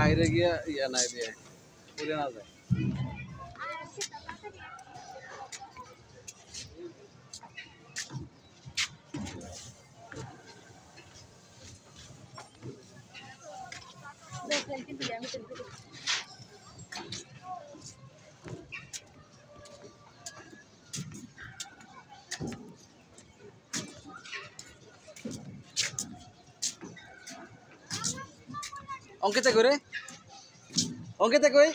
বাইরে গিয়ে ইয়া নাই দিয়ে পুড়ে না যায়। অঙ্কিতা করে অঙ্কিতা কই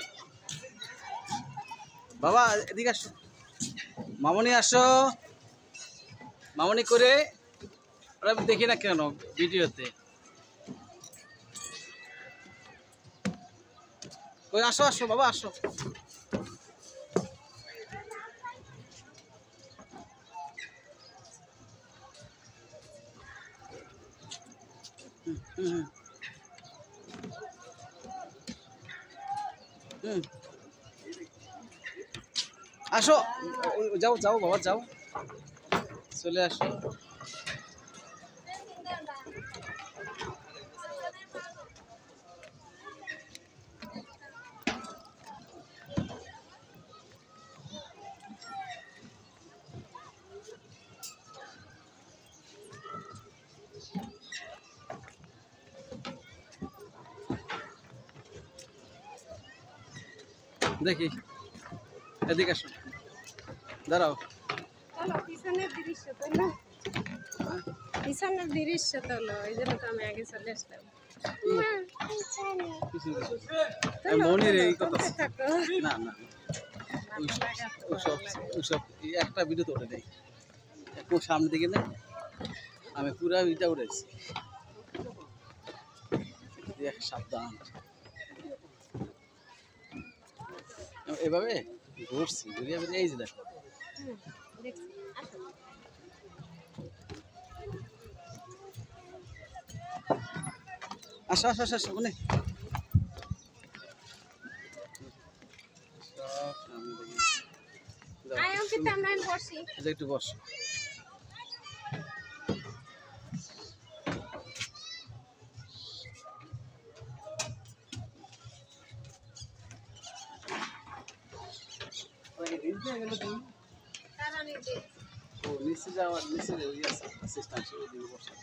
বাবা এদিকে আসো মামনি আসো মামনি করে ওরা দেখি না কেন ভিডিওতে কই আসো আসো বাবা আসো আসো যাও যাও বাবা যাও চলে আসো দেখি এদিকে আসো দাঁড়াও পিছনের দৃশ্য তো হলো এই জন্য তো আমি আগে চলে আসলাম মনির এই কথা না না ওসব একটা ভিডিও তো ওঠে নেই একটু সামনে দিকে না আমি পুরা ভিডিওটা উঠেছি সাবধান এভাবে ঘুরছি ঘুরিয়ে এই যে দেখো আসো আসো আসো আসো অনেক একটু বস নিচে যাওয়ার নিচে অ্যাসিস্ট্যান্ট ওইদিকে বসা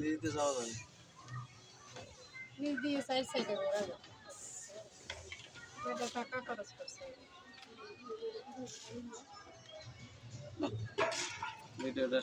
নিচে যাওয়া যায় নিজ দিয়ে সাইড সাইডে ঘোরা যায় এটা টাকা খরচ করছে ভিডিওটা